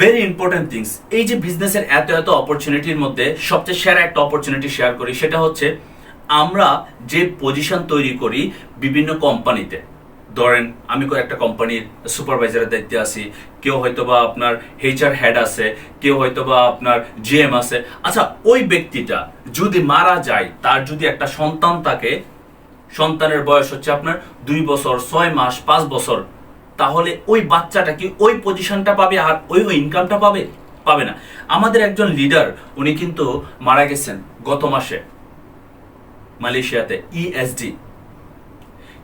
Very important things. এই যে বিজনেসের এত এত অপরচুনিটির মধ্যে সবচেয়ে সেরা একটা অপরচুনিটি শেয়ার করি, সেটা হচ্ছে আমরা যে পজিশন তৈরি করি বিভিন্ন কোম্পানিতে। ধরেন আমি একটা কোম্পানির সুপারভাইজারের দায়িত্বে আছি, কেউ হয়তো বা আপনার এইচআর হেড আছে, কেউ হয়তো বা আপনার জিএম আছে। আচ্ছা, ওই ব্যক্তিটা যদি মারা যায়, তার যদি একটা সন্তান থাকে, সন্তানের বয়স হচ্ছে আপনার 2 বছর, 6 মাস, 5 বছর, তাহলে ওই বাচ্চাটা কি ওই পজিশনটা পাবে আর ওই ইনকামটা পাবে? পাবে না। আমাদের একজন লিডার, উনি কিন্তু মারা গেছেন গত মাসে মালয়েশিয়াতে, ইএসডি।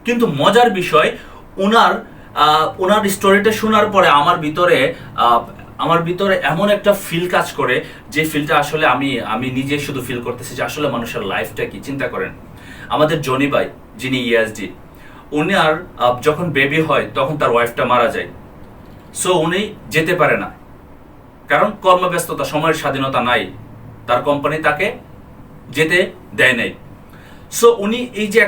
কিন্তু মজার বিষয়, ওনার ওনার স্টোরিটা শোনার পরে আমার ভিতরে এমন একটা ফিল কাজ করে, যে ফিলটা আসলে আমি নিজে শুধু ফিল করতেছি যে আসলে মানুষের লাইফটা কি। চিন্তা করেন, আমাদের জনি ভাই যিনি ইএসডি, উনার যখন বেবি হয় তখন তার ওয়াইফটা মারা যায়। সো উনি যেতে পারে না, কারণ কর্মব্যস্ততা, সময়ের স্বাধীনতা নাই, তার কোম্পানি তাকে যেতে দেয় নাই। সো উনি এই যে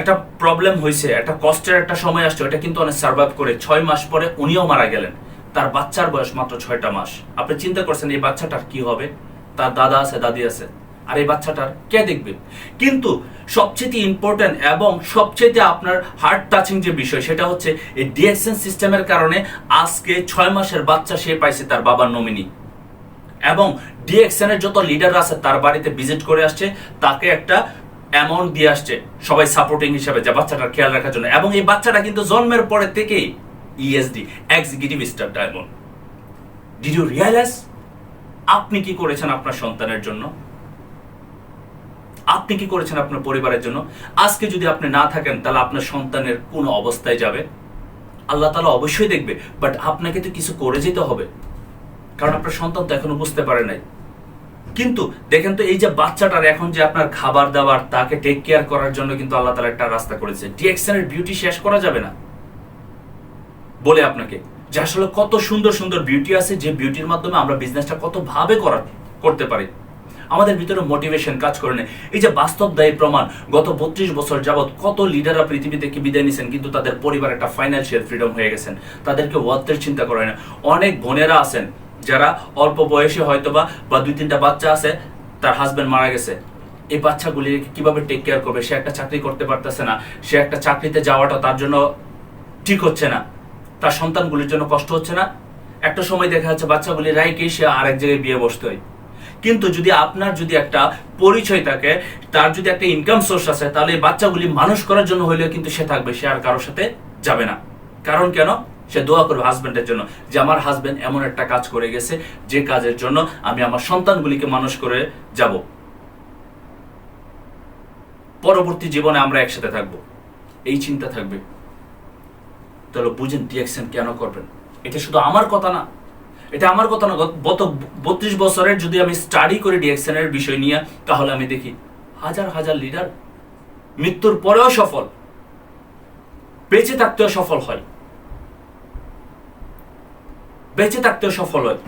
একটা প্রবলেম হয়েছে, একটা কষ্টের একটা সময় আসছে, ওটা কিন্তু অনেক সার্ভাইভ করে 6 মাস পরে উনিও মারা গেলেন। তার বাচ্চার বয়স মাত্র 6টা মাস। আপনি চিন্তা করছেন এই বাচ্চাটার কি হবে? তার দাদা আছে, দাদি আছে, আর এই বাচ্চাটার কে দেখবে? কিন্তু সবচেয়ে ইম্পর্টেন্ট এবং সবচেয়ে আপনার হার্ট টাচিং যে বিষয়, সেটা হচ্ছে এই ডিএক্সএন সিস্টেমের কারণে আজকে 6 মাসের বাচ্চা সে পাইছে তার বাবার নমিনি। এবং ডিএক্সএন এর যত লিডার আছে তার বাড়িতে ভিজিট করে আসছে, তাকে একটা অ্যামাউন্ট দিয়ে আসছে, সবাই সাপোর্টিং হিসাবে, যে বাচ্চাটার খেয়াল রাখার জন্য। এবং এই বাচ্চাটা কিন্তু জন্মের পরে থেকেই ESD, executive star diamond. Did you realise আপনি কি করেছেন আপনার সন্তানের জন্য? আপনি কি করেছেন আপনার পরিবারের জন্য? আজকে যদি আপনি না থাকেন, তাহলে আপনার সন্তানের কোন অবস্থায় যাবে? আল্লাহ তাআলা অবশ্যই দেখবে, বাট আপনাকে তো কিছু করে যেতে হবে, কারণ আপনার সন্তান তো এখনো বুঝতে পারে নাই। কিন্তু দেখেন তো, এই যে বাচ্চাটার এখন যে আপনার খাবার দাবার, তাকে টেক কেয়ার করার জন্য কিন্তু আল্লাহ তাআলা একটা রাস্তা করেছে। ডিএক্সএন এর বিউটি শেষ করা যাবে না বলে আপনাকে, যে আসলে কত সুন্দর সুন্দর বিউটি আছে, যে বিউটির মাধ্যমে আমরা বিজনেসটা কত ভাবে করতে পারি। আমাদের ভিতরে মোটিভেশন কাজ করে না। এই যে বাস্তব দায়ী প্রমাণ, গত 32 বছর যাবৎ কত লিডাররা পৃথিবী থেকে বিদায় নিয়েছেন, কিন্তু তাদের পরিবার একটা ফাইন্যান্সিয়াল ফ্রিডম হয়ে গেছেন, তাদেরকে ওয়ার্থের চিন্তা করে না। অনেক বোনেরা আছেন যারা অল্প বয়সে হয়তোবা বা 2-3টা বাচ্চা আছে, তার হাজবেন্ড মারা গেছে, এই বাচ্চাগুলি কিভাবে টেক কেয়ার করবে? সে একটা চাকরি করতে পারতেছে না, সে একটা চাকরিতে যাওয়াটা তার জন্য ঠিক হচ্ছে না, তার সন্তানগুলির জন্য কষ্ট হচ্ছে না। একটা সময় দেখা যাচ্ছে বাচ্চাগুলি রাইকেই সে আরেক জায়গায় বিয়ে বসতে হয়। কিন্তু যদি আপনার যদি একটা পরিচয় থাকে, তার যদি একটা ইনকাম সোর্স আছে, তাহলে এই বাচ্চাগুলি মানুষ করার জন্য হইলেও কিন্তু সে থাকবে, সে আর কারোর সাথে যাবে না। কারণ কেন? সে দোয়া করবে হাজবেন্ডের জন্য, যে আমার হাজবেন্ড এমন একটা কাজ করে গেছে, যে কাজের জন্য আমি আমার সন্তানগুলিকে মানুষ করে যাব, পরবর্তী জীবনে আমরা একসাথে থাকব, এই চিন্তা থাকবে। তাহলে বুঝেন ডিএক্সএন কেন করবেন। এটা শুধু আমার কথা না, এটা আমার কথা না, গত 32 বছরের যদি আমি স্টাডি করি ডিএক্সএন এর বিষয় নিয়ে, তাহলে আমি দেখি হাজার হাজার লিডার মৃত্যুর পরেও সফল, বেঁচে থাকতেও সফল হয়, বেঁচে থাকতেও সফল হয়।